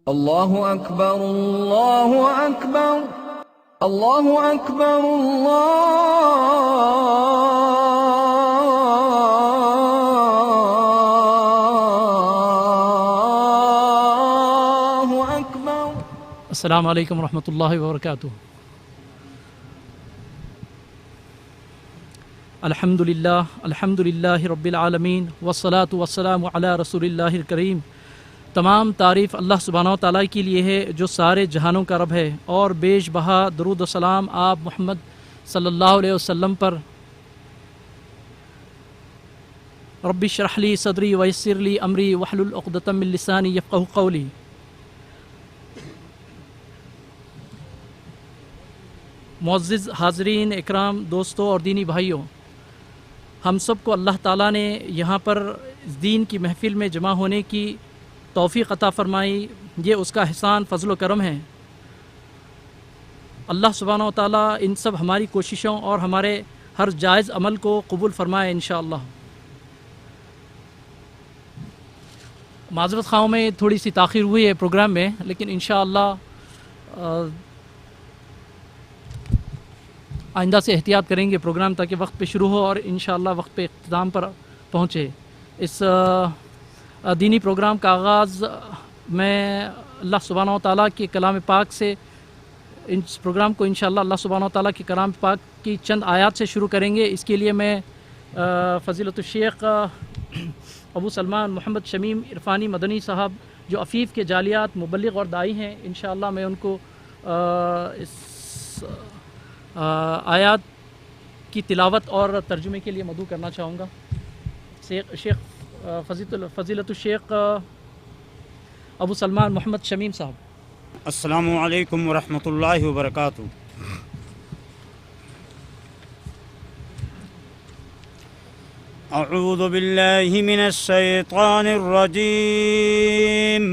الله أكبر الله أكبر الله أكبر الله أكبر. السلام علیکم ورحمۃ اللہ وبرکاتہ. الحمد للہ رب العالمین والصلاة والسلام علی رسول اللہ الکریم. تمام تعریف اللہ سبحانہ و تعالیٰ کے لیے ہے جو سارے جہانوں کا رب ہے، اور بیش بہا درود و سلام آپ محمد صلی اللہ علیہ وسلم پر. رب اشرح لی صدری ویسر لی امری واحلل عقدۃ من لسانی یفقہوا قولی. معزز حاضرین اکرام، دوستوں اور دینی بھائیوں، ہم سب کو اللہ تعالیٰ نے یہاں پر دین کی محفل میں جمع ہونے کی توفیق عطا فرمائی. یہ اس کا احسان، فضل و کرم ہے. اللہ سبحانہ و تعالیٰ ان سب ہماری کوششوں اور ہمارے ہر جائز عمل کو قبول فرمائے انشاءاللہ. معذرت خواہوں میں تھوڑی سی تاخیر ہوئی ہے پروگرام میں، لیکن انشاءاللہ آئندہ سے احتیاط کریں گے پروگرام تاکہ وقت پہ شروع ہو اور انشاءاللہ وقت پہ اختتام پر پہنچے. اس دینی پروگرام کا آغاز میں اللہ سبحانہ و تعالیٰ کے کلام پاک سے اس پروگرام کو انشاءاللہ اللہ سبحانہ و تعالیٰ کے کلام پاک کی چند آیات سے شروع کریں گے. اس کے لیے میں فضیلت الشیخ ابو سلمان محمد شمیم عرفانی مدنی صاحب جو عفیف کے جالیات مبلغ اور داعی ہیں، انشاءاللہ میں ان کو اس آیات کی تلاوت اور ترجمے کے لیے مدعو کرنا چاہوں گا. شیخ فضیلت الشیخ ابو سلمان محمد شمیم صاحب. السلام علیکم ورحمۃ اللہ وبرکاتہ. اعوذ باللہ من الشیطان الرجیم.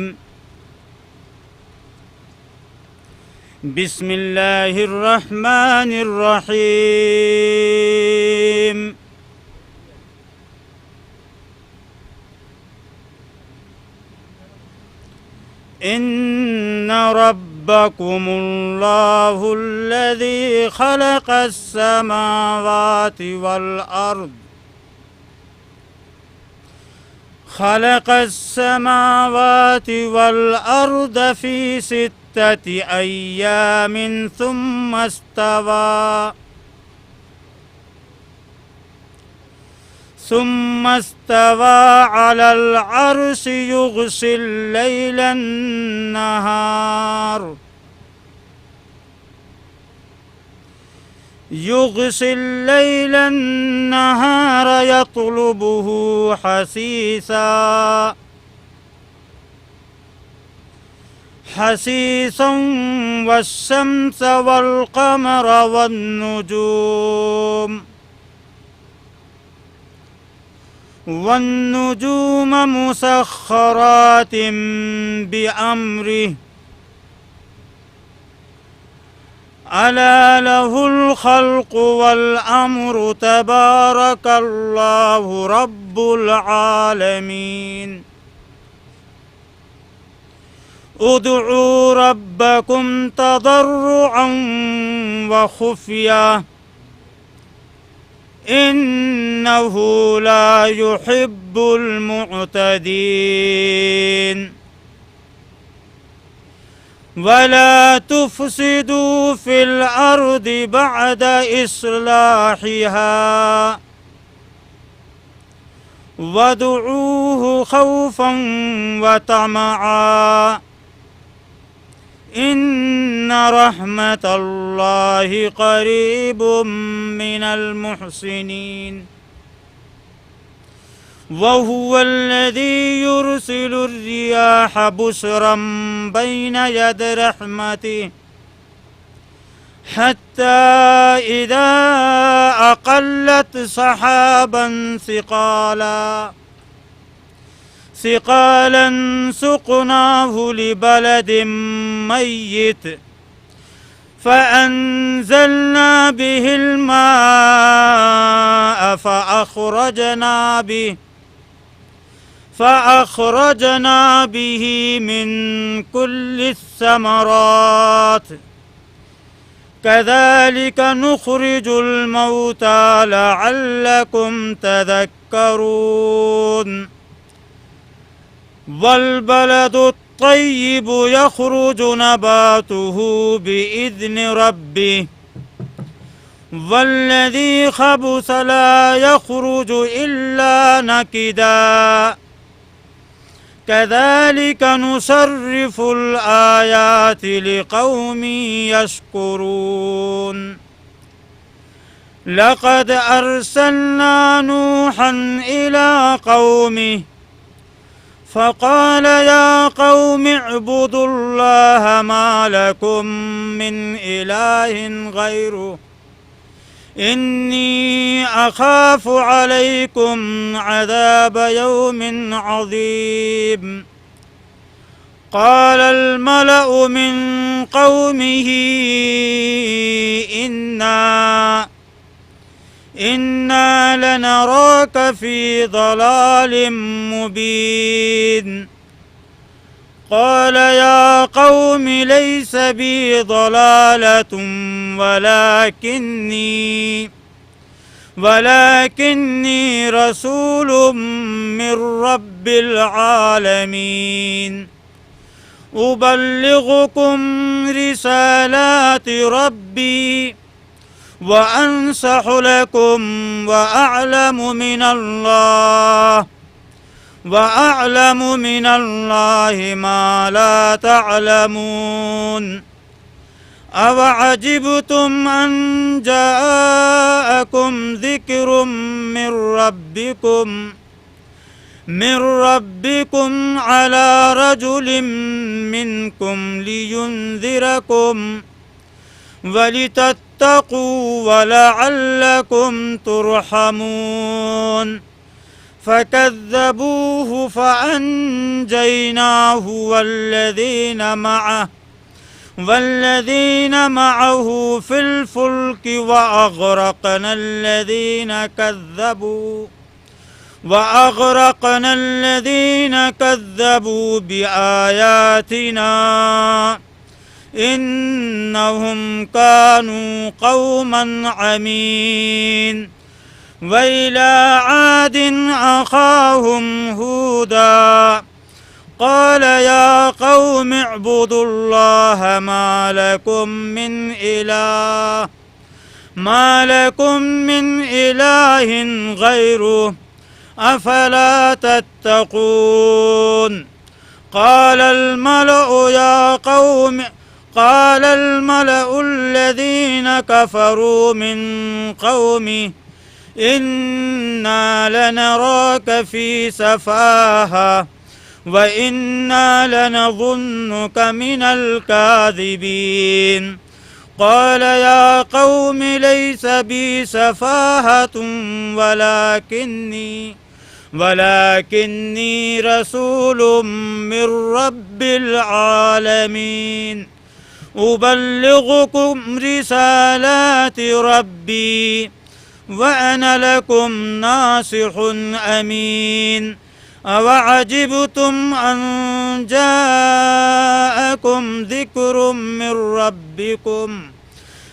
بسم اللہ الرحمن الرحیم. ان ربکم اللہ الذی خلق السماوات والارض فی ستة أيام ثم استوى على العرش يغشي الليل النهار يطلبه حسيسا والشمس والقمر والنجوم مسخرات بأمره ألا له الخلق والأمر تبارك الله رب العالمين. ادعوا ربكم تضرعا وخفيا إنه لا يحب المعتدين. ولا تفسدوا في الأرض بعد إصلاحها وادعوه خوفا وطمعا إن رحمة الله قريب من المحسنين. وهو الذي يرسل الرياح بشرا بين يد رحمته حتى إذا أقلت سحابا ثقالا سقناه لبلد ميت فأنزلنا به الماء فأخرجنا به من كل الثمرات كذلك نخرج الموتى لعلكم تذكرون والبلد الطيب يخرج نباته بإذن ربه والذي خبث لا يخرج إلا نكدا كذلك نصرف الآيات لقوم يشكرون لقد أرسلنا نوحا إلى قومه فقال يا قوم اعبدوا الله ما لكم من إله غيره إني أخاف عليكم عذاب يوم عظيم قال الملأ من قومه إنا لنراك في ضلال مبين قال يا قوم ليس بي ضلالة ولكني رسول من رب العالمين أبلغكم رسالات ربي وأنصح لكم وأعلم من الله ما لا تعلمون أوعجبتم أن جاءكم ذكر من ربكم على رجل منكم لينذركم ولتتقوا ولعلكم ترحمون فكذبوه فأنجيناه والذين معه في الفلك وأغرقنا الذين كذبوا بآياتنا إنهم كانوا قوما عمين وإلى عاد أخاهم هودا قال يا قوم اعبدوا الله ما لكم من إله غيره أفلا تتقون قال الملأ الذين كفروا من قومه إنا لنراك في سفاهة وإنا لنظنك من الكاذبين قال يا قوم ليس بي سفاهة ولكني رسول من رب العالمين أبلغكم رسالات ربي وأنا لكم ناصح أمين أوعجبتم أن جاءكم ذكر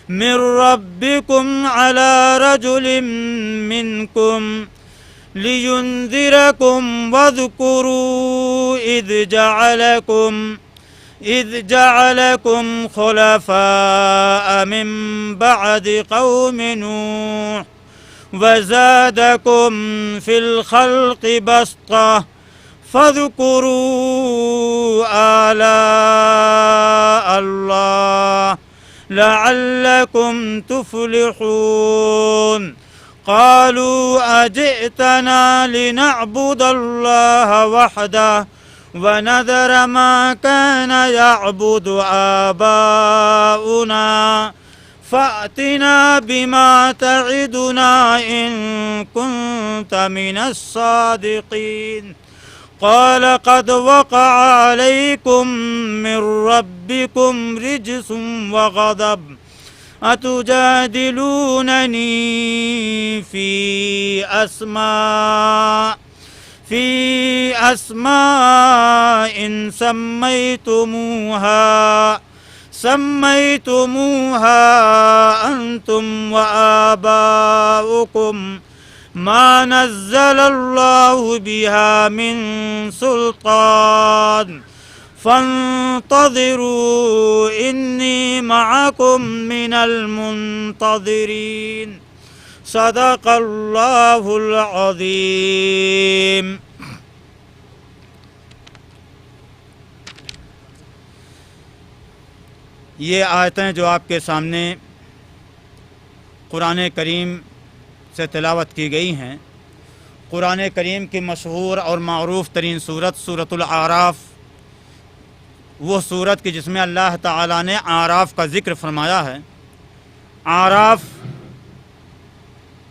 من ربكم على رجل منكم لينذركم واذكروا إذ جعلكم خلفاء من بعد قوم نوح وزادكم في الخلق بسطة فاذكروا آلاء الله لعلكم تفلحون قالوا أجئتنا لنعبد الله وحده ونذر ما كان يعبد آباؤنا فأتنا بما تعدنا إن كنت من الصادقين قال قد وقع عليكم من ربكم رجس وغضب أتجادلونني في فی اسماء سمیتموها انتم وآباؤکم ما نزل اللہ بها من سلطان فانتظروا انی معکم من المنتظرین صدق اللہ العظیم۔ یہ آیتیں جو آپ کے سامنے قرآن کریم سے تلاوت کی گئی ہیں، قرآن کریم کی مشہور اور معروف ترین صورت سورۃ الاعراف، وہ صورت کی جس میں اللہ تعالیٰ نے اعراف کا ذکر فرمایا ہے۔ اعراف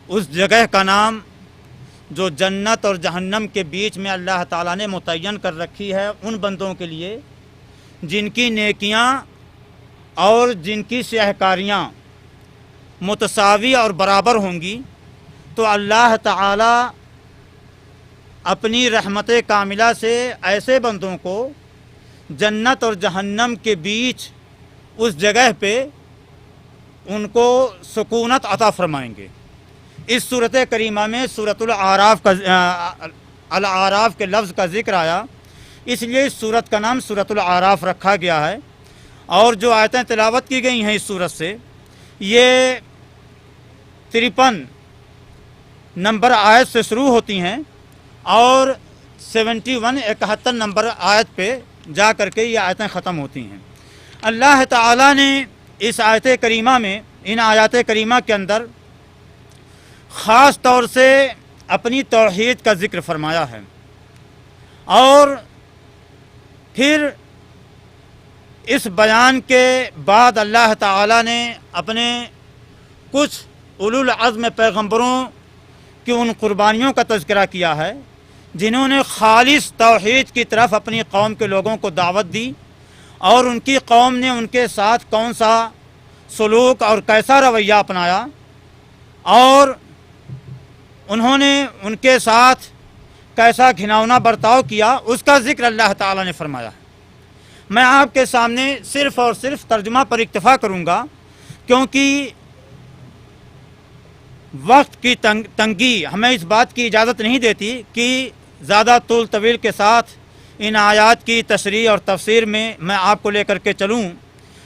اس جگہ کا نام جو جنت اور جہنم کے بیچ میں اللہ تعالیٰ نے متعین کر رکھی ہے ان بندوں کے لیے جن کی نیکیاں اور جن کی سیاہکاریاں متساوی اور برابر ہوں گی، تو اللہ تعالیٰ اپنی رحمت کاملہ سے ایسے بندوں کو جنت اور جہنم کے بیچ اس جگہ پہ ان کو سکونت عطا فرمائیں گے۔ اس صورت کریمہ میں سورۃ الاعراف کے لفظ کا ذکر آیا، اس لیے اس صورت کا نام سورۃ الاعراف رکھا گیا ہے۔ اور جو آیتیں تلاوت کی گئی ہیں اس صورت سے، یہ 53 نمبر آیت سے شروع ہوتی ہیں اور 71 نمبر آیت پہ جا کر کے یہ آیتیں ختم ہوتی ہیں۔ اللہ تعالیٰ نے اس آیت کریمہ میں، ان آیات کریمہ کے اندر خاص طور سے اپنی توحید کا ذکر فرمایا ہے، اور پھر اس بیان کے بعد اللہ تعالیٰ نے اپنے کچھ اولو العزم پیغمبروں کی ان قربانیوں کا تذکرہ کیا ہے جنہوں نے خالص توحید کی طرف اپنی قوم کے لوگوں کو دعوت دی، اور ان کی قوم نے ان کے ساتھ کون سا سلوک اور کیسا رویہ اپنایا، اور انہوں نے ان کے ساتھ کیسا گھناؤنا برتاؤ کیا، اس کا ذکر اللہ تعالیٰ نے فرمایا ہے۔ میں آپ کے سامنے صرف اور صرف ترجمہ پر اکتفا کروں گا، کیونکہ وقت کی تنگی ہمیں اس بات کی اجازت نہیں دیتی کہ زیادہ طول طویل کے ساتھ ان آیات کی تشریح اور تفسیر میں آپ کو لے کر کے چلوں،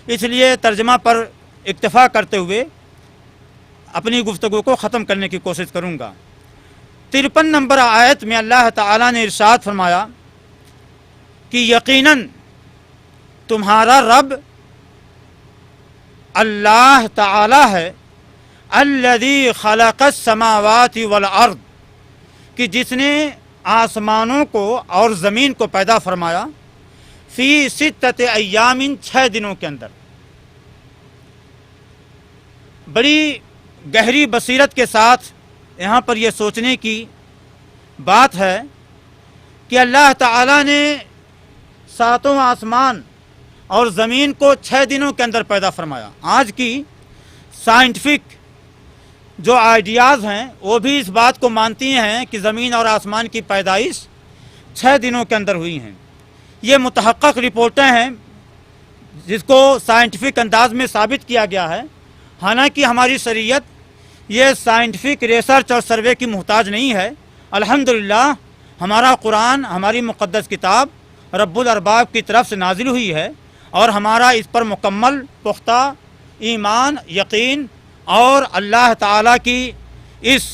اس لیے ترجمہ پر اکتفا کرتے ہوئے اپنی گفتگو کو ختم کرنے کی کوشش کروں گا۔ 53 نمبر آیت میں اللہ تعالیٰ نے ارشاد فرمایا کہ یقیناً تمہارا رب اللہ تعالی ہے، الذی خلق السماوات والارض، کہ جس نے آسمانوں کو اور زمین کو پیدا فرمایا، فی 6 ایام 6 دنوں کے اندر۔ بڑی گہری بصیرت کے ساتھ یہاں پر یہ سوچنے کی بات ہے کہ اللہ تعالیٰ نے 7 آسمان اور زمین کو 6 دنوں کے اندر پیدا فرمایا۔ آج کی سائنٹیفک جو آئیڈیاز ہیں وہ بھی اس بات کو مانتی ہیں کہ زمین اور آسمان کی پیدائش 6 دنوں کے اندر ہوئی ہیں۔ یہ متحقق رپورٹیں ہیں جس کو سائنٹیفک انداز میں ثابت کیا گیا ہے، حالانکہ ہماری شریعت یہ سائنٹیفک ریسرچ اور سروے کی محتاج نہیں ہے۔ الحمدللہ ہمارا قرآن، ہماری مقدس کتاب رب الارباب کی طرف سے نازل ہوئی ہے، اور ہمارا اس پر مکمل پختہ ایمان، یقین اور اللہ تعالیٰ کی اس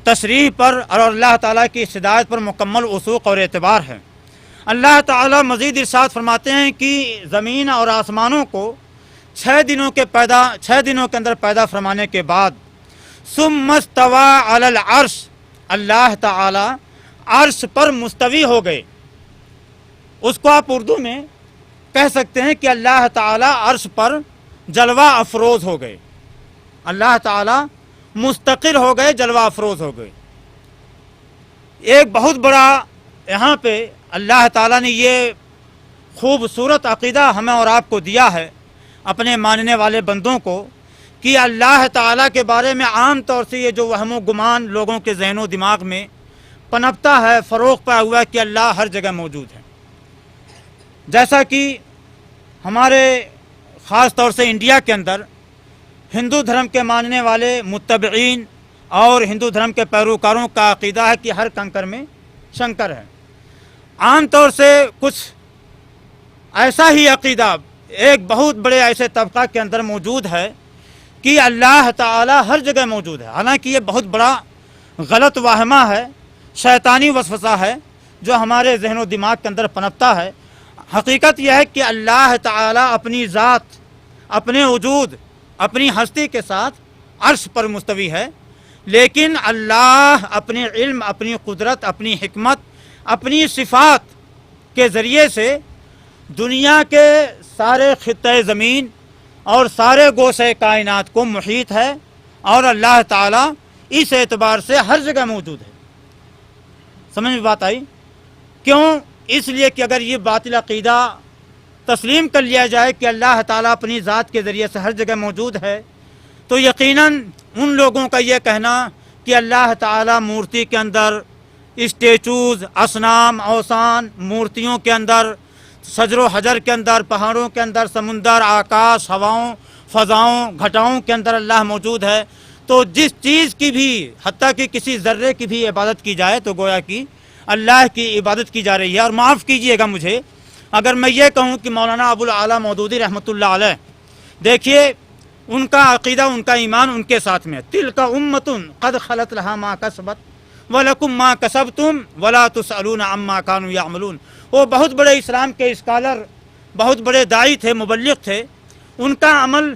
تشریح پر اور اللہ تعالیٰ کی اس ہدایت پر مکمل وثوق اور اعتبار ہے۔ اللہ تعالیٰ مزید ارشاد فرماتے ہیں کہ زمین اور آسمانوں کو 6 دنوں کے اندر پیدا فرمانے کے بعد ثم استوى علی العرش، اللہ تعالیٰ عرش پر مستوی ہو گئے۔ اس کو آپ اردو میں کہہ سکتے ہیں کہ اللہ تعالیٰ عرش پر جلوہ افروز ہو گئے، اللہ تعالیٰ مستقر ہو گئے، جلوہ افروز ہو گئے۔ ایک بہت بڑا یہاں پہ اللہ تعالیٰ نے یہ خوبصورت عقیدہ ہمیں اور آپ کو دیا ہے، اپنے ماننے والے بندوں کو، کہ اللہ تعالیٰ کے بارے میں عام طور سے یہ جو وہم و گمان لوگوں کے ذہن و دماغ میں پنپتا ہے، فروغ پایا ہوا ہے کہ اللہ ہر جگہ موجود ہے. جیسا کہ ہمارے خاص طور سے انڈیا کے اندر ہندو دھرم کے ماننے والے متبعین اور ہندو دھرم کے پیروکاروں کا عقیدہ ہے کہ ہر کنکر میں شنکر ہے. عام طور سے کچھ ایسا ہی عقیدہ ایک بہت بڑے ایسے طبقہ کے اندر موجود ہے کہ اللہ تعالی ہر جگہ موجود ہے. حالانکہ یہ بہت بڑا غلط واہمہ ہے، شیطانی وسوسہ ہے جو ہمارے ذہن و دماغ کے اندر پنپتا ہے. حقیقت یہ ہے کہ اللہ تعالی اپنی ذات، اپنے وجود، اپنی ہستی کے ساتھ عرش پر مستوی ہے، لیکن اللہ اپنے علم، اپنی قدرت، اپنی حکمت، اپنی صفات کے ذریعے سے دنیا کے سارے خطۂ زمین اور سارے گوشے کائنات کو محیط ہے، اور اللہ تعالیٰ اس اعتبار سے ہر جگہ موجود ہے. سمجھ میں بات آئی؟ کیوں؟ اس لیے کہ اگر یہ باطل عقیدہ تسلیم کر لیا جائے کہ اللہ تعالیٰ اپنی ذات کے ذریعے سے ہر جگہ موجود ہے، تو یقیناً ان لوگوں کا یہ کہنا کہ اللہ تعالیٰ مورتی کے اندر، اسٹیچوز، اصنام، اوثان، مورتیوں کے اندر، شجر و حجر کے اندر، پہاڑوں کے اندر، سمندر، آکاش، ہواؤں، فضاؤں، گھٹاؤں کے اندر اللہ موجود ہے، تو جس چیز کی بھی، حتیٰ کہ کسی ذرے کی بھی عبادت کی جائے تو گویا کہ اللہ کی عبادت کی جا رہی ہے. اور معاف کیجئے گا مجھے اگر میں یہ کہوں کہ مولانا ابو الاعلیٰ مودودی رحمۃ اللہ علیہ، دیکھیے ان کا عقیدہ، ان کا ایمان ان کے ساتھ میں، تلک امۃ قد خلت لہا ما کسبت وَلَكُمْ مَا كَسَبْتُمْ وَلَا تُسْأَلُونَ عَمَّا كَانُوا يَعْمَلُونَ. وہ بہت بڑے اسلام کے اسکالر، بہت بڑے داعی تھے، مبلغ تھے. ان کا عمل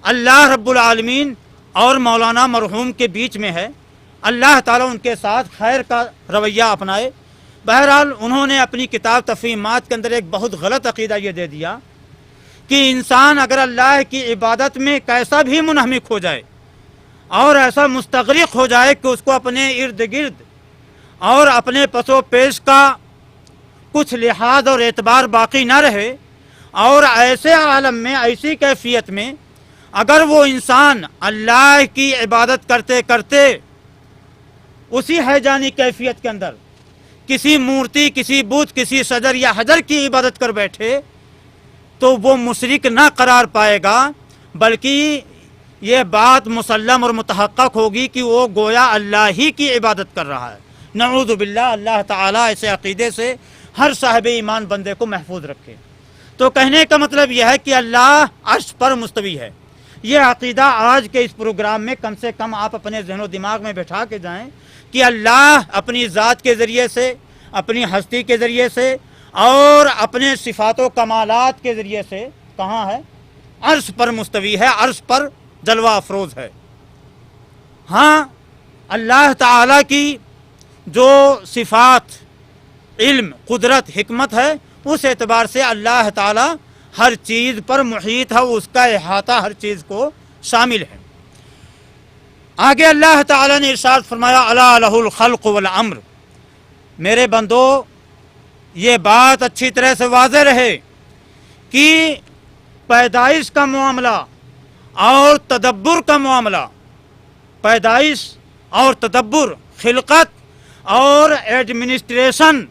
اللہ رب العالمین اور مولانا مرحوم کے بیچ میں ہے. اللہ تعالیٰ ان کے ساتھ خیر کا رویہ اپنائے. بہرحال انہوں نے اپنی کتاب تفہیمات کے اندر ایک بہت غلط عقیدہ یہ دے دیا کہ انسان اگر اللہ کی عبادت میں کیسا بھی منہمک ہو جائے اور ایسا مستغرق ہو جائے کہ اس کو اپنے ارد گرد اور اپنے پس و پیش کا کچھ لحاظ اور اعتبار باقی نہ رہے، اور ایسے عالم میں، ایسی کیفیت میں اگر وہ انسان اللہ کی عبادت کرتے کرتے اسی حیجانی کیفیت کے اندر کسی مورتی، کسی بت، کسی شجر یا حجر کی عبادت کر بیٹھے تو وہ مشرک نہ قرار پائے گا، بلکہ یہ بات مسلم اور متحقق ہوگی کہ وہ گویا اللہ ہی کی عبادت کر رہا ہے. نعوذ باللہ. اللہ تعالیٰ ایسے عقیدے سے ہر صاحب ایمان بندے کو محفوظ رکھے. تو کہنے کا مطلب یہ ہے کہ اللہ عرش پر مستوی ہے. یہ عقیدہ آج کے اس پروگرام میں کم سے کم آپ اپنے ذہن و دماغ میں بٹھا کے جائیں کہ اللہ اپنی ذات کے ذریعے سے، اپنی ہستی کے ذریعے سے اور اپنے صفات و کمالات کے ذریعے سے کہاں ہے؟ عرش پر مستوی ہے، عرش پر جلوہ افروز ہے. ہاں، اللہ تعالیٰ کی جو صفات، علم، قدرت، حکمت ہے، اس اعتبار سے اللہ تعالیٰ ہر چیز پر محیط ہے، اس کا احاطہ ہر چیز کو شامل ہے. آگے اللہ تعالیٰ نے ارشاد فرمایا الا لہ الخلق والامر. میرے بندو، یہ بات اچھی طرح سے واضح رہے کہ پیدائش کا معاملہ اور تدبر کا معاملہ، پیدائش اور تدبر، خلقت اور ایڈمنسٹریشن،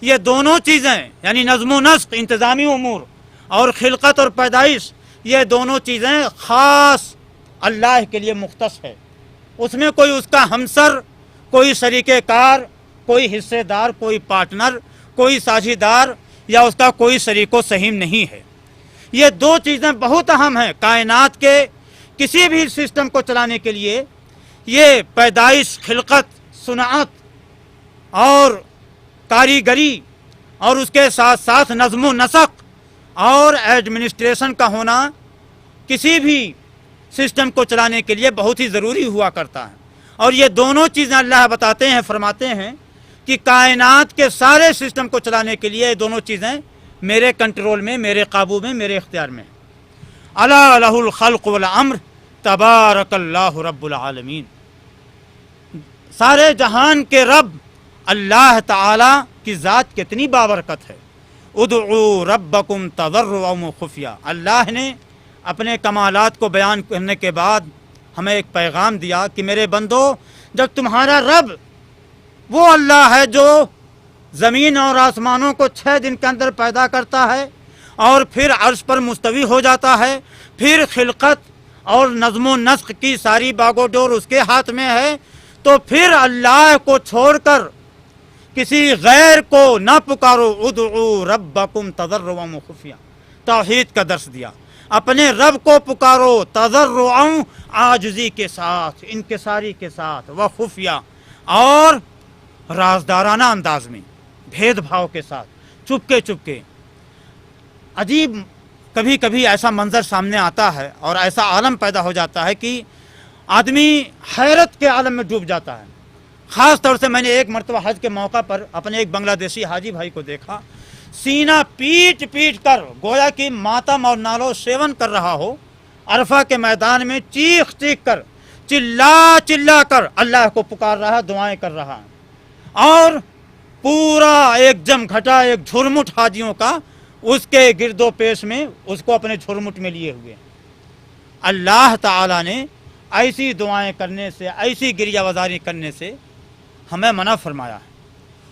یہ دونوں چیزیں یعنی نظم و نسق، انتظامی امور، اور خلقت اور پیدائش، یہ دونوں چیزیں خاص اللہ کے لیے مختص ہے. اس میں کوئی اس کا ہمسر، کوئی شریک کار، کوئی حصے دار، کوئی پارٹنر، کوئی ساجھیدار یا اس کا کوئی شریک و سہیم نہیں ہے. یہ دو چیزیں بہت اہم ہیں کائنات کے کسی بھی سسٹم کو چلانے کے لیے. یہ پیدائش، خلقت، صنعت اور کاریگری، اور اس کے ساتھ ساتھ نظم و نسق اور ایڈمنسٹریشن کا ہونا کسی بھی سسٹم کو چلانے کے لیے بہت ہی ضروری ہوا کرتا ہے. اور یہ دونوں چیزیں اللہ بتاتے ہیں، فرماتے ہیں کہ کائنات کے سارے سسٹم کو چلانے کے لیے یہ دونوں چیزیں میرے کنٹرول میں، میرے قابو میں، میرے اختیار میں. الا لہ الخلق والامر تبارک اللہ رب العالمین. سارے جہان کے رب اللہ تعالی کی ذات کتنی بابرکت ہے. ادعوا ربکم تضرعا وخفیہ. اللہ نے اپنے کمالات کو بیان کرنے کے بعد ہمیں ایک پیغام دیا کہ میرے بندو، جب تمہارا رب وہ اللہ ہے جو زمین اور آسمانوں کو 6 دن کے اندر پیدا کرتا ہے اور پھر عرش پر مستوی ہو جاتا ہے. پھر خلقت اور نظم و نسق کی ساری باغ و ڈور اس کے ہاتھ میں ہے. تو پھر اللہ کو چھوڑ کر کسی غیر کو نہ پکارو. ادعو ربکم تضرعا وخفیا، توحید کا درس دیا. اپنے رب کو پکارو تضرعا، عاجزی کے ساتھ، انکساری کے ساتھ، وخفیا، اور رازدارانہ انداز میں، بھید بھاؤ کے ساتھ، چپکے چپکے. عجیب کبھی کبھی ایسا منظر سامنے آتا ہے اور ایسا عالم پیدا ہو جاتا ہے کہ آدمی حیرت کے عالم میں ڈوب جاتا ہے. خاص طور سے میں نے ایک مرتبہ حج کے موقع پر اپنے ایک بنگلہ دیشی حاجی بھائی کو دیکھا، سینہ پیٹ پیٹ کر گویا کہ ماتم اور نالو سیون کر رہا ہو، عرفہ کے میدان میں چیخ چیخ کر، چلا چلا کر اللہ کو پکار رہا، دعائیں کر رہا، اور پورا ایک جم گھٹا، ایک جھرمٹ حاجیوں کا اس کے گرد و پیش میں اس کو اپنے جھرمٹ میں لیے ہوئے. اللہ تعالیٰ نے ایسی دعائیں کرنے سے، ایسی گریہ وزاری کرنے سے ہمیں منع فرمایا ہے.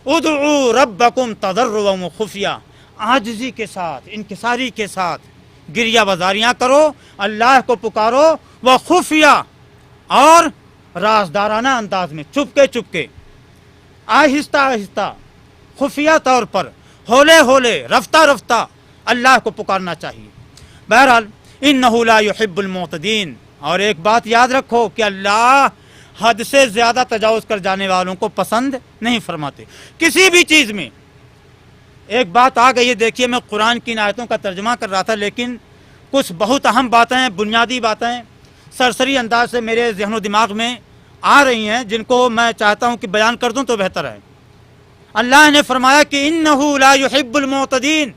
ادعو ربکم تضرعا وخفیہ، عاجزی کے ساتھ، انکساری کے ساتھ گریہ وزاریاں کرو، اللہ کو پکارو، وخفیہ، اور رازدارانہ انداز میں، چپکے چپکے، آہستہ آہستہ، خفیہ طور پر، ہولے ہولے، رفتہ رفتہ اللہ کو پکارنا چاہیے. بہرحال انہ لا یحب المعتدین. اور ایک بات یاد رکھو کہ اللہ حد سے زیادہ تجاوز کر جانے والوں کو پسند نہیں فرماتے کسی بھی چیز میں. ایک بات آ گئی ہے، دیکھیے میں قرآن کی آیتوں کا ترجمہ کر رہا تھا، لیکن کچھ بہت اہم باتیں، بنیادی باتیں سرسری انداز سے میرے ذہن و دماغ میں آ رہی ہیں، جن کو میں چاہتا ہوں کہ بیان کر دوں تو بہتر ہے. اللہ نے فرمایا کہ انہ لا یحب المعتدین،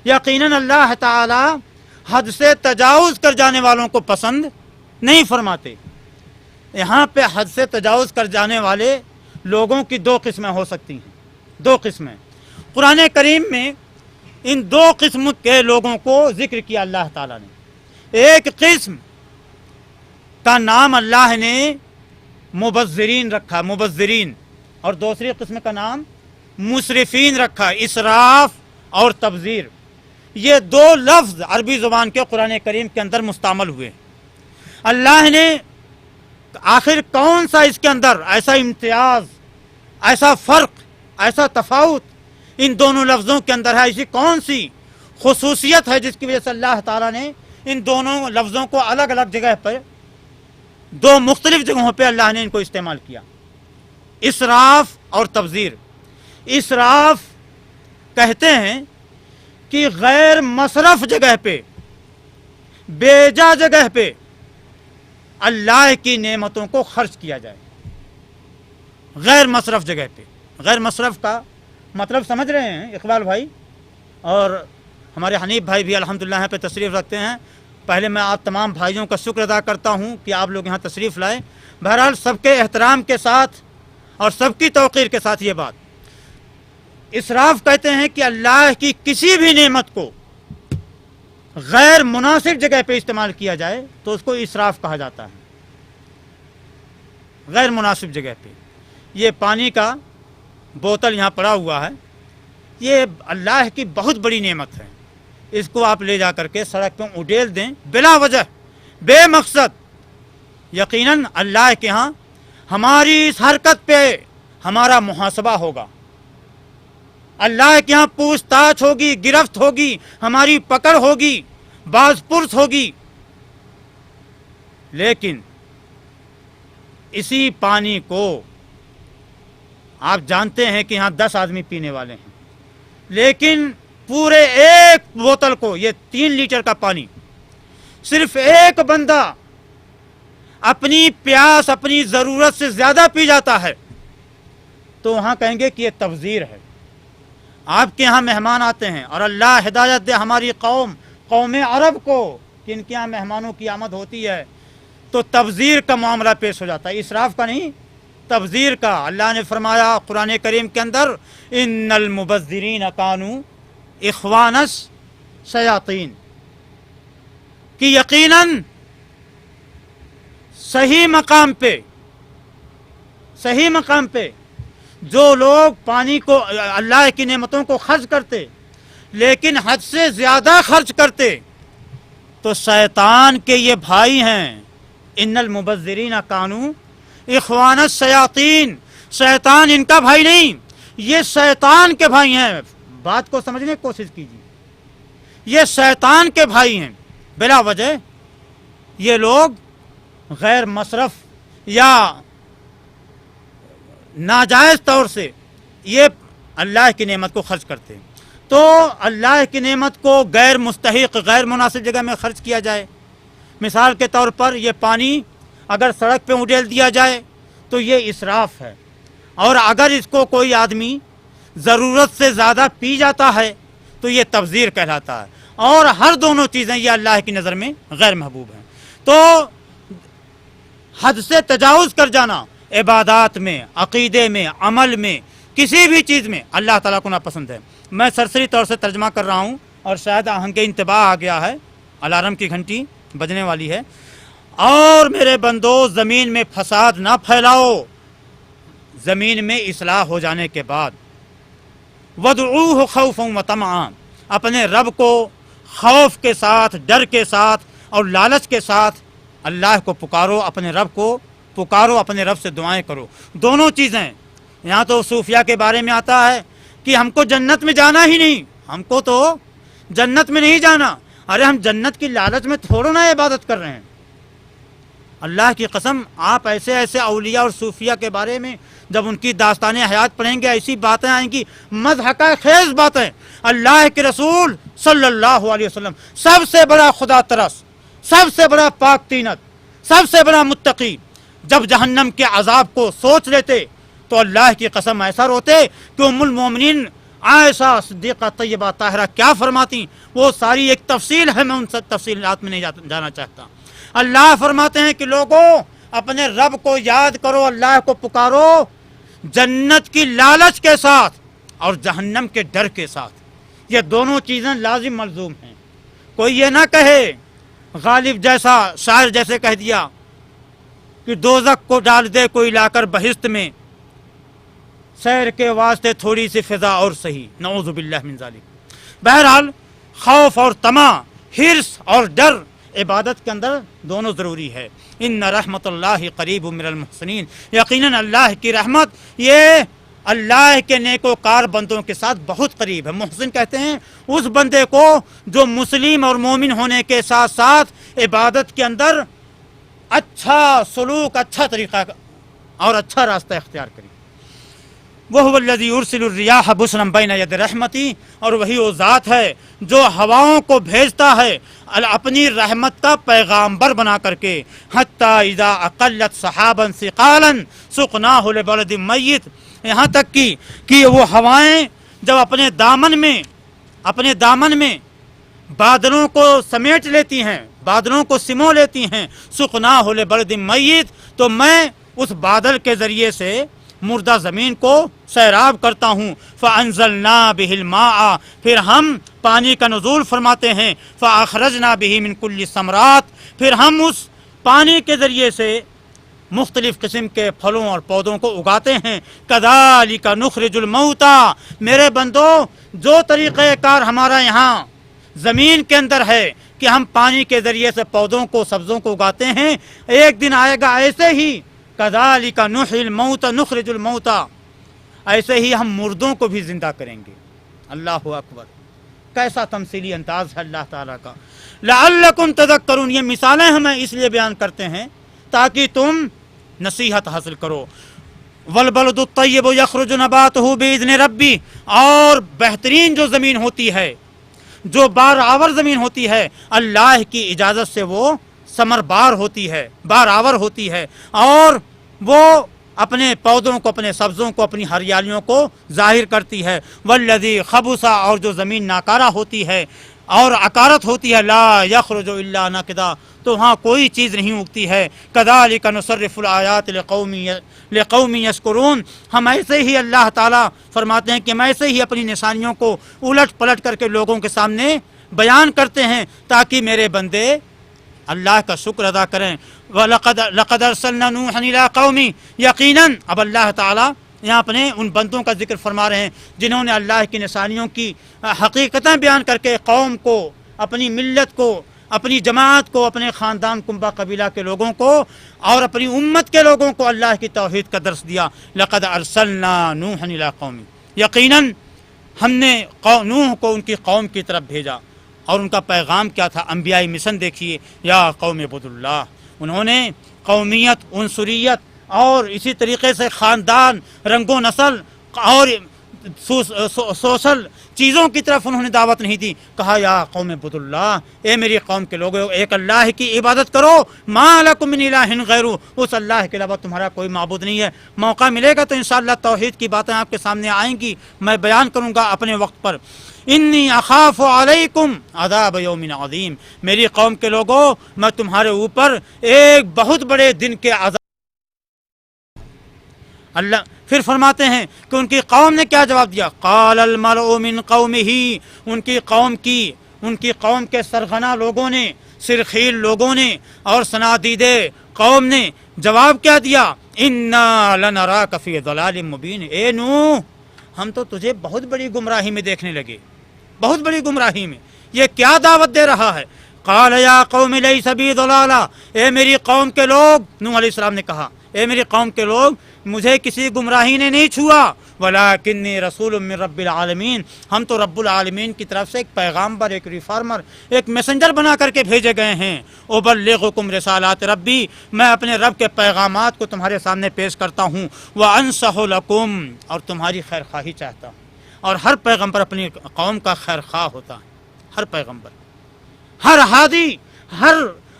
یقیناً اللہ تعالی حد سے تجاوز کر جانے والوں کو پسند نہیں فرماتے. یہاں پہ حد سے تجاوز کر جانے والے لوگوں کی 2 قسمیں ہو سکتی ہیں. 2 قسمیں قرآن کریم میں ان 2 قسم کے لوگوں کو ذکر کیا اللہ تعالیٰ نے. ایک قسم کا نام اللہ نے مبذرین رکھا، مبذرین، اور دوسری قسم کا نام مسرفین رکھا، اسراف اور تبذیر. یہ 2 لفظ عربی زبان کے قرآن کریم کے اندر مستعمل ہوئے. اللہ نے آخر کون سا اس کے اندر ایسا امتیاز، ایسا فرق، ایسا تفاوت ان دونوں لفظوں کے اندر ہے؟ ایسی کون سی خصوصیت ہے جس کی وجہ سے اللہ تعالیٰ نے ان دونوں لفظوں کو الگ الگ جگہ پر، 2 مختلف جگہوں پہ اللہ نے ان کو استعمال کیا؟ اسراف اور تبذیر. اسراف کہتے ہیں کہ غیر مصرف جگہ پہ، بیجا جگہ پہ اللہ کی نعمتوں کو خرچ کیا جائے. غیر مصرف جگہ پہ. غیر مصرف کا مطلب سمجھ رہے ہیں اقبال بھائی؟ اور ہمارے حنیف بھائی بھی الحمدللہ یہاں پہ تشریف رکھتے ہیں. پہلے میں آپ تمام بھائیوں کا شکر ادا کرتا ہوں کہ آپ لوگ یہاں تشریف لائے. بہرحال سب کے احترام کے ساتھ اور سب کی توقیر کے ساتھ یہ بات، اسراف کہتے ہیں کہ اللہ کی کسی بھی نعمت کو غیر مناسب جگہ پہ استعمال کیا جائے تو اس کو اسراف کہا جاتا ہے. غیر مناسب جگہ پہ. یہ پانی کا بوتل یہاں پڑا ہوا ہے، یہ اللہ کی بہت بڑی نعمت ہے. اس کو آپ لے جا کر کے سڑک پہ اڈیل دیں بلا وجہ، بے مقصد، یقیناً اللہ کے ہاں ہماری اس حرکت پہ ہمارا محاسبہ ہوگا. اللہ کے ہاں پوچھ تاچھ ہوگی، گرفت ہوگی، ہماری پکڑ ہوگی، باز پرس ہوگی. لیکن اسی پانی کو آپ جانتے ہیں کہ یہاں 10 آدمی پینے والے ہیں، لیکن پورے ایک بوتل کو، یہ 3 لیٹر کا پانی، صرف ایک بندہ اپنی پیاس، اپنی ضرورت سے زیادہ پی جاتا ہے تو وہاں کہیں گے کہ یہ تبذیر ہے. آپ کے یہاں مہمان آتے ہیں اور اللہ ہدایت دے ہماری قوم عرب کو کہ ان کے یہاں مہمانوں کی آمد ہوتی ہے تو تبذیر کا معاملہ پیش ہو جاتا ہے، اسراف کا نہیں، تبذیر کا. اللہ نے فرمایا قرآن کریم کے اندر ان المبذرین کانوا اخوان الشیاطین، کہ یقیناً صحیح مقام پہ جو لوگ پانی کو اللہ کی نعمتوں کو خرچ کرتے لیکن حد سے زیادہ خرچ کرتے تو شیطان کے یہ بھائی ہیں. ان المبذرین کانوا اخوان الشیاطین، شیطان ان کا بھائی نہیں، یہ شیطان کے بھائی ہیں. بات کو سمجھنے کی کوشش کیجیے، یہ شیطان کے بھائی ہیں. بلا وجہ یہ لوگ غیر مصرف یا ناجائز طور سے یہ اللہ کی نعمت کو خرچ کرتے ہیں. تو اللہ کی نعمت کو غیر مستحق، غیر مناسب جگہ میں خرچ کیا جائے. مثال کے طور پر یہ پانی اگر سڑک پہ اڈیل دیا جائے تو یہ اسراف ہے، اور اگر اس کو کوئی آدمی ضرورت سے زیادہ پی جاتا ہے تو یہ تبذیر کہلاتا ہے. اور ہر دونوں چیزیں یہ اللہ کی نظر میں غیر محبوب ہیں. تو حد سے تجاوز کر جانا عبادات میں، عقیدے میں، عمل میں، کسی بھی چیز میں اللہ تعالیٰ کو ناپسند ہے. میں سرسری طور سے ترجمہ کر رہا ہوں اور شاید آہنگ انتباہ آ گیا ہے، الارم کی گھنٹی بجنے والی ہے. اور میرے بندو، زمین میں فساد نہ پھیلاؤ زمین میں اصلاح ہو جانے کے بعد. وَادْعُوهُ خَوْفًا وَطَمَعًا، اپنے رب کو خوف کے ساتھ، ڈر کے ساتھ اور لالچ کے ساتھ اللہ کو پکارو، اپنے رب کو پکارو، اپنے رب سے دعائیں کرو. دونوں چیزیں. یہاں تو صوفیہ کے بارے میں آتا ہے کہ ہم کو جنت میں جانا ہی نہیں، ہم کو تو جنت میں نہیں جانا. ارے ہم جنت کی لالچ میں تھوڑا نا عبادت کر رہے ہیں. اللہ کی قسم، آپ ایسے ایسے اولیاء اور صوفیہ کے بارے میں جب ان کی داستان حیات پڑھیں گے ایسی باتیں آئیں گی، مضحکہ خیز باتیں. اللہ کے رسول صلی اللہ علیہ وسلم سب سے بڑا خدا ترس، سب سے بڑا پاک تینت، سب سے بڑا متقی، جب جہنم کے عذاب کو سوچ لیتے تو اللہ کی قسم ایسا روتے کہ ام المومنین عائشہ صدیقہ طیبہ طاہرہ کیا فرماتی، وہ ساری ایک تفصیل ہے، میں ان سب تفصیلات میں نہیں جانا چاہتا. اللہ فرماتے ہیں کہ لوگوں اپنے رب کو یاد کرو، اللہ کو پکارو جنت کی لالچ کے ساتھ اور جہنم کے ڈر کے ساتھ. یہ دونوں چیزیں لازم ملزوم ہیں. کوئی یہ نہ کہے غالب جیسا شاعر جیسے کہہ دیا کہ دوزخ کو ڈال دے کوئی لا کر بہشت میں، سیر کے واسطے تھوڑی سی فضا اور صحیح، نعوذ باللہ من ذالک. بہرحال خوف اور طمع، حرص اور ڈر عبادت کے اندر دونوں ضروری ہے. ان رحمت اللہ قریب من المحسنین، یقیناً اللہ کی رحمت یہ اللہ کے نیکوکار بندوں کے ساتھ بہت قریب ہے. محسن کہتے ہیں اس بندے کو جو مسلم اور مومن ہونے کے ساتھ ساتھ عبادت کے اندر اچھا سلوک، اچھا طریقہ اور اچھا راستہ اختیار کرے. وَهُوَ الَّذِي يُرْسِلُ الرِّيَاحَ بُشْرًا بَيْنَ يَدَيْ رَحْمَتِهِ، اور وہی وہ ذات ہے جو ہواؤں کو بھیجتا ہے اپنی رحمت کا پیغامبر بنا کر کے. حَتَّى إِذَا أَقَلَّتْ سَحَابًا ثِقَالًا سُقْنَاهُ لِبَلَدٍ مَّيِّتٍ، یہاں تک کہ وہ ہوائیں جب اپنے دامن میں بادلوں کو سمیٹ لیتی ہیں، بادلوں کو سمو لیتی ہیں، سُقْنَاهُ لِبَلَدٍ مَّيِّتٍ، تو میں اس بادل کے ذریعے سے مردہ زمین کو سیراب کرتا ہوں. فَأَنزَلْنَا بِهِ الْمَاءَ، پھر ہم پانی کا نزول فرماتے ہیں. فَأَخْرَجْنَا بِهِ مِنْ كُلِّ الثَّمَرَاتِ، پھر ہم اس پانی کے ذریعے سے مختلف قسم کے پھلوں اور پودوں کو اگاتے ہیں. كَذَلِكَ نُخْرِجُ الْمَوْتَى، میرے بندو جو طریقہ کار ہمارا یہاں زمین کے اندر ہے کہ ہم پانی کے ذریعے سے پودوں کو، سبزوں کو اگاتے ہیں، ایک دن آئے گا ایسے ہی كَذَلِكَ نُحْيِي الْمَوْتَى نُخْرِجُ الْمَوْتَى، ایسے ہی ہم مردوں کو بھی زندہ کریں گے. اللہ اکبر، کیسا تمثیلی انداز ہے اللہ تعالیٰ کا. لَعَلَّكُمْ تَذَكَّرُونَ، یہ مثالیں ہمیں اس لیے بیان کرتے ہیں تاکہ تم نصیحت حاصل کرو. وَالْبَلَدُ الطَّيِّبُ يَخْرُجُ نَبَاتُهُ بِإِذْنِ رَبِّهِ، اور بہترین جو زمین ہوتی ہے، جو بار آور زمین ہوتی ہے، اللہ کی اجازت سے وہ ثمر بار ہوتی ہے، بار آور ہوتی ہے، اور وہ اپنے پودوں کو، اپنے سبزوں کو، اپنی ہریالیوں کو ظاہر کرتی ہے. والذی خبث، اور جو زمین ناکارہ ہوتی ہے اور عکارت ہوتی ہے، لا یخرج الا نکدا، تو وہاں کوئی چیز نہیں اگتی ہے. کذالک نصرف الآیات لقوم یشکرون، ہم ایسے ہی اللہ تعالیٰ فرماتے ہیں کہ ہم ایسے ہی اپنی نشانیوں کو الٹ پلٹ کر کے لوگوں کے سامنے بیان کرتے ہیں تاکہ میرے بندے اللہ کا شکر ادا کریں. لقد ارسلنا نوحا الى قومی، یقیناً اب اللہ تعالیٰ یہاں اپنے ان بندوں کا ذکر فرما رہے ہیں جنہوں نے اللہ کی نشانیوں کی حقیقتیں بیان کر کے قوم کو، اپنی ملت کو، اپنی جماعت کو، اپنے خاندان کنبہ قبیلہ کے لوگوں کو اور اپنی امت کے لوگوں کو اللہ کی توحید کا درس دیا۔ لقد ارسلنا نوحا الی قوم، یقیناً ہم نے نوح کو ان کی قوم کی طرف بھیجا، اور ان کا پیغام کیا تھا؟ انبیائی مشن دیکھیے، یا قوم اعبدوا اللہ۔ انہوں نے قومیت، عنصریت اور اسی طریقے سے خاندان، رنگ و نسل اور سوشل چیزوں کی طرف انہوں نے دعوت نہیں دی۔ کہا یا قوم اعبدوا اللہ، اے میری قوم کے لوگوں، ایک اللہ کی عبادت کرو، ما لکم من الہ غیرہ، اس اللہ کے علاوہ تمہارا کوئی معبود نہیں ہے۔ موقع ملے گا تو انشاءاللہ توحید کی باتیں آپ کے سامنے آئیں گی، میں بیان کروں گا اپنے وقت پر۔ انی اخاف علیکم عذاب یوم عظیم، میری قوم کے لوگوں میں تمہارے اوپر ایک بہت بڑے دن کے عذاب۔ اللہ پھر فرماتے ہیں کہ ان کی قوم نے کیا جواب دیا؟ قال الملؤ من قومہ، ان کی قوم کے سرغنہ لوگوں نے، سرخیل لوگوں نے اور صنادیدے قوم نے جواب کیا دیا؟ انا لنراک فی ضلال مبین، اے نوح ہم تو تجھے بہت بڑی گمراہی میں دیکھنے لگے، بہت بڑی گمراہی میں، یہ کیا دعوت دے رہا ہے؟ قال یا قوم لیس بی ضلالہ، اے میری قوم کے لوگ، نوح علیہ السلام نے کہا اے میری قوم کے لوگ، مجھے کسی گمراہی نے نہیں چھوا، ولکنی رسول من رب العالمین، ہم تو رب العالمین کی طرف سے ایک پیغامبر، ایک ریفارمر، ایک میسنجر بنا کر کے بھیجے گئے ہیں۔ ابلغکم رسالات ربی، میں اپنے رب کے پیغامات کو تمہارے سامنے پیش کرتا ہوں، وانصح لکم، اور تمہاری خیر خواہی چاہتا ہوں۔ اور ہر پیغمبر اپنی قوم کا خیر خواہ ہوتا ہے، ہر پیغمبر، ہر ہادی، ہر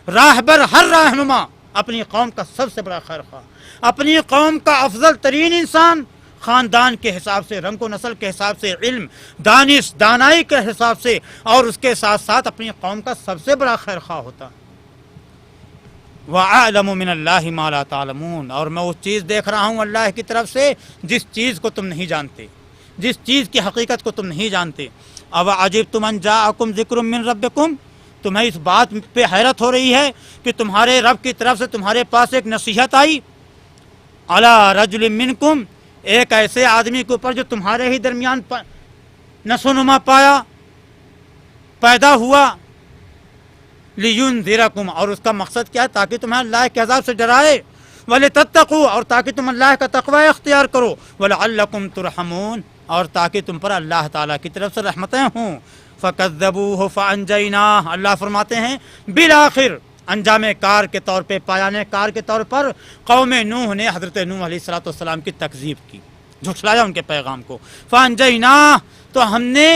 راہبر، ہر رہنما اپنی قوم کا سب سے بڑا خیر خواہ، اپنی قوم کا افضل ترین انسان، خاندان کے حساب سے، رنگ و نسل کے حساب سے، علم، دانش، دانائی کے حساب سے، اور اس کے ساتھ ساتھ اپنی قوم کا سب سے بڑا خیر خواہ ہوتا۔ وَأَعْلَمُ مِنَ اللَّهِ مَا لَا تَعْلَمُونَ، اور میں اس چیز دیکھ رہا ہوں اللہ کی طرف سے جس چیز کو تم نہیں جانتے، جس چیز کی حقیقت کو تم نہیں جانتے۔ أَوَعَجِبْتُمْ أَنْ جَاءَكُمْ ذِكْرٌ مِّن رَبِّكُمْ، تمہیں اس بات پہ حیرت ہو رہی ہے کہ تمہارے رب کی طرف سے تمہارے پاس ایک نصیحت آئی، علی رجل منکم، ایک ایسے آدمی کے اوپر جو تمہارے ہی درمیان نشو نما پایا، پیدا ہوا، لینذرکم، اور اس کا مقصد کیا ہے؟ تاکہ تمہیں اللہ کے عذاب سے ڈرائے، ولتتقوا، اور تاکہ تم اللہ کا تقوی اختیار کرو، ولعلکم ترحمون، اور تاکہ تم پر اللہ تعالیٰ کی طرف سے رحمتیں ہوں۔ فکذبوہ فانجیناہ، اللہ فرماتے ہیں بالآخر انجام کار کے طور پہ، پایان کار کے طور پر قوم نوح نے حضرت نوح علیہ السلام کی تکذیب کی، جھٹلایا ان کے پیغام کو۔ فانجیناہ، تو ہم نے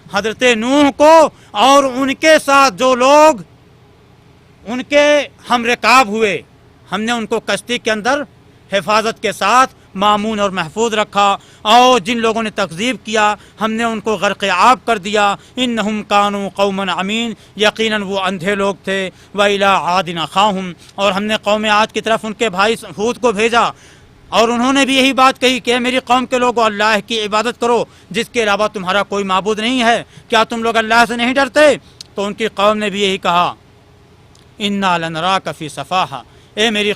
حضرت نوح کو اور ان کے ساتھ جو لوگ ان کے ہم رکاب ہوئے، ہم نے ان کو کشتی کے اندر حفاظت کے ساتھ مامون اور محفوظ رکھا، اور جن لوگوں نے تکذیب کیا ہم نے ان کو غرق آب کر دیا۔ انہم کانوا قوما عمین، یقیناً وہ اندھے لوگ تھے۔ وإلی عاد اخاہم، اور ہم نے قوم عاد کی طرف ان کے بھائی ہود کو بھیجا، اور انہوں نے بھی یہی بات کہی کہ میری قوم کے لوگوں، اللہ کی عبادت کرو جس کے علاوہ تمہارا کوئی معبود نہیں ہے، کیا تم لوگ اللہ سے نہیں ڈرتے؟ تو ان کی قوم نے بھی یہی کہا، انا لنراک فی صفاحہ، اے میری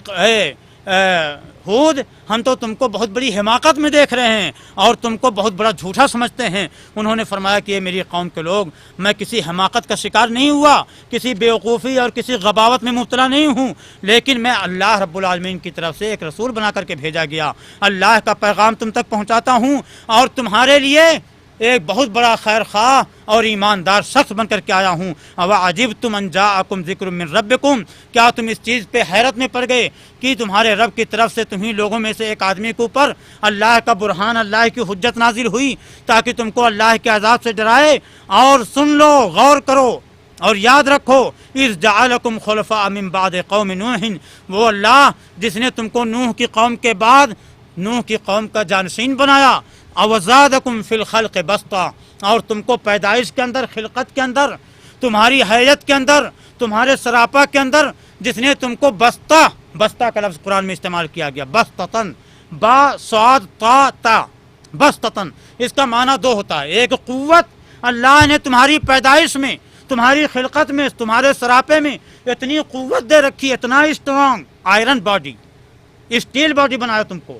ہود، ہم تو تم کو بہت بڑی حماقت میں دیکھ رہے ہیں اور تم کو بہت بڑا جھوٹا سمجھتے ہیں۔ انہوں نے فرمایا کہ یہ میری قوم کے لوگ، میں کسی حماقت کا شکار نہیں ہوا، کسی بیوقوفی اور کسی غباوت میں مبتلا نہیں ہوں، لیکن میں اللہ رب العالمین کی طرف سے ایک رسول بنا کر کے بھیجا گیا، اللہ کا پیغام تم تک پہنچاتا ہوں، اور تمہارے لیے ایک بہت بڑا خیر خواہ اور ایماندار شخص بن کر کے آیا ہوں۔ اَوَعَجِبْتُمْ أَنْ جَاءَكُمْ ذِكْرٌ مِّن رَبِّكُمْ، کیا تم اس چیز پہ حیرت میں پڑ گئے کہ تمہارے رب کی طرف سے تمہیں لوگوں میں سے ایک آدمی کے اوپر اللہ کا برہان، اللہ کی حجت نازل ہوئی تاکہ تم کو اللہ کے عذاب سے ڈرائے؟ اور سن لو، غور کرو اور یاد رکھو، اِذْ جَعَلَكُمْ خُلَفَاءَ مِن بَعْدِ قَوْمِ نُوحٍ، وہ اللہ جس نے تم کو نوح کی قوم کے بعد نوح کی قوم کا جانشین بنایا، اوزادکم فی الخلق بسطا، اور تم کو پیدائش کے اندر، خلقت کے اندر، تمہاری حیت کے اندر، تمہارے سراپا کے اندر جس نے تم کو بسطہ کا لفظ قرآن میں استعمال کیا گیا، بسطتن، با صاد تا تا، بسطتن، اس کا معنی دو ہوتا ہے، ایک قوت، اللہ نے تمہاری پیدائش میں، تمہاری خلقت میں، تمہارے سراپے میں اتنی قوت دے رکھی، اتنا strong iron body, steel body بنایا تم کو،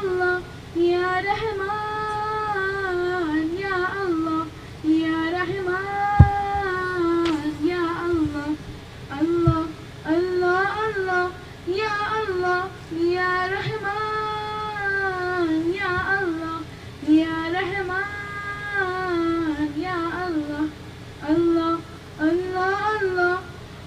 Allah, Ya Rahman, Ya Allah, Ya Rahman, Ya Allah, Allah, Allah, Allah, Ya Allah, Ya Rahman, Ya Allah, Ya Rahman, Ya Allah, Allah, Allah, Allah.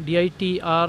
DITR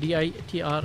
DITR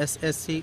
SSC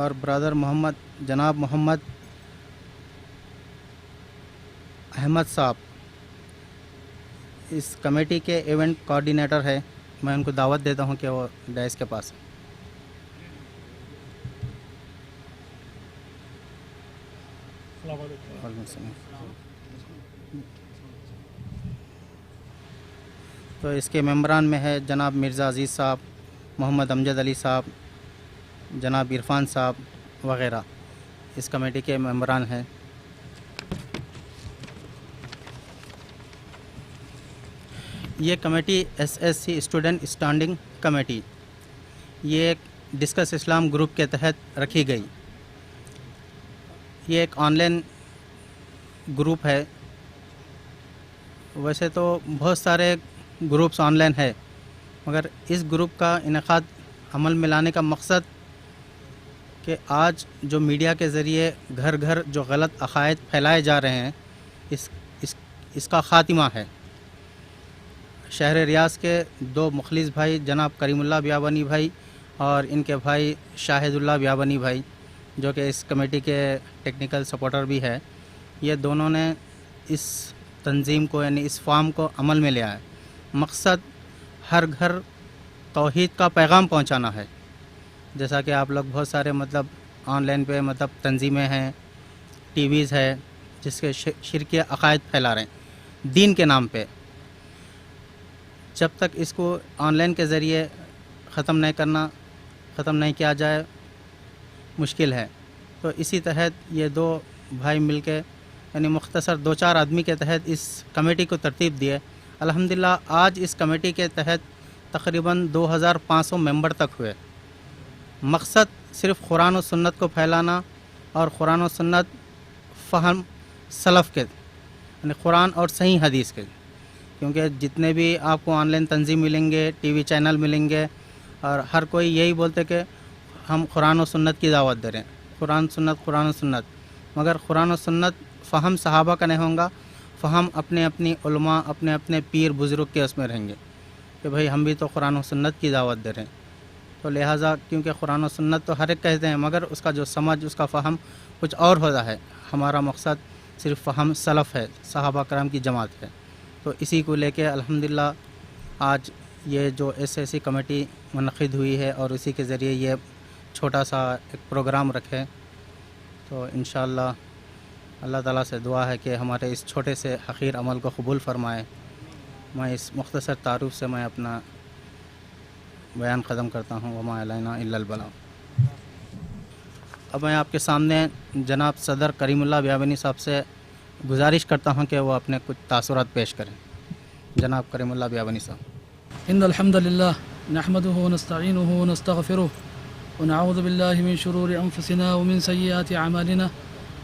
اور برادر جناب محمد احمد صاحب اس committee کے event coordinator ہے. میں ان کو دعوت دیتا ہوں کہ وہ ڈائس کے پاس. وعلیکم السلام. تو اس کے ممبران میں ہے جناب مرزا عزیز صاحب, محمد امجد علی صاحب, جناب عرفان صاحب وغیرہ اس کمیٹی کے ممبران ہیں. یہ committee SSC student standing committee, یہ ایک ڈسکس اسلام گروپ کے تحت رکھی گئی. یہ ایک آن لائن گروپ ہے. ویسے تو بہت سارے گروپس آن لائن ہے, مگر اس گروپ کا انعقاد عمل میں لانے کا مقصد کہ آج جو میڈیا کے ذریعے گھر گھر جو غلط عقائد پھیلائے جا رہے ہیں اس کا خاتمہ ہے. شہر ریاض کے 2 مخلص بھائی جناب کریم اللہ بیابانی بھائی اور ان کے بھائی شاہد اللہ بیابانی بھائی, جو کہ اس کمیٹی کے ٹیکنیکل سپورٹر بھی ہے, یہ دونوں نے اس تنظیم کو یعنی اس فارم کو عمل میں لیا ہے. مقصد ہر گھر توحید کا پیغام پہنچانا ہے. جیسا کہ آپ لوگ بہت سارے آن لائن پہ تنظیمیں ہیں, ٹی ویز ہے, جس کے شرکی عقائد پھیلا رہے ہیں دین کے نام پہ. جب تک اس کو آن لائن کے ذریعے ختم نہیں کیا جائے مشکل ہے. تو اسی تحت یہ 2 بھائی مل کے یعنی مختصر 2-4 آدمی کے تحت اس کمیٹی کو ترتیب دیے. الحمدللہ آج اس کمیٹی کے تحت تقریباً 2500 ممبر تک ہوئے. مقصد صرف قرآن و سنت کو پھیلانا اور قرآن و سنت فہم سلف کے یعنی قرآن اور صحیح حدیث کے, کیونکہ جتنے بھی آپ کو آن لائن تنظیم ملیں گے, ٹی وی چینل ملیں گے, اور ہر کوئی یہی بولتے کہ ہم قرآن و سنت کی دعوت دے رہے ہیں, قرآن و سنت, مگر قرآن و سنت فہم صحابہ کا نہیں ہوگا. فہم اپنی علماء اپنے پیر بزرگ کے اس میں رہیں گے کہ بھئی ہم بھی تو قرآن و سنت کی دعوت دے رہے ہیں. تو لہٰذا کیونکہ قرآن و سنت تو ہر ایک کہتے ہیں, مگر اس کا جو سمجھ, اس کا فہم کچھ اور ہوتا ہے. ہمارا مقصد صرف فہم سلف ہے, صحابہ کرام کی جماعت ہے. تو اسی کو لے کے الحمدللہ آج یہ جو SSC کمیٹی منعقد ہوئی ہے اور اسی کے ذریعے یہ چھوٹا سا ایک پروگرام رکھے. تو انشاءاللہ اللہ تعالیٰ سے دعا ہے کہ ہمارے اس چھوٹے سے حقیر عمل کو قبول فرمائے. میں اس مختصر تعارف سے میں اپنا بیان ختم کرتا ہوں. وما علینا الا البلاغ. اب میں آپ کے سامنے جناب صدر کریم اللہ بیابانی صاحب سے گزارش کرتا ہوں کہ وہ اپنے کچھ تاثرات پیش کریں. جناب کریم اللہ بیابانی صاحب. ان الحمد لله نحمده ونستعينه ونستغفره ونعوذ بالله من شرور انفسنا ومن سيئات اعمالنا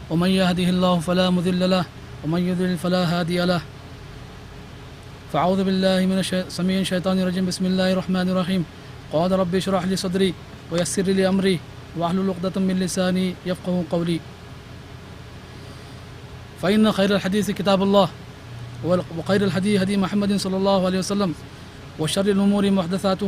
ومن يهده الله فلا مضل له ومن يضلل فلا هادي له. فاعوذ بالله من السميع الشيطان الرجيم. بسم الله الرحمن الرحيم. قال رب اشرح لي صدري ويسر لي امري واحلل عقدة من لساني يفقهوا قولي. فإن خير الحديث كتاب الله وخير الهدي هدي محمد صلى الله عليه وسلم وشر الأمور محدثاتها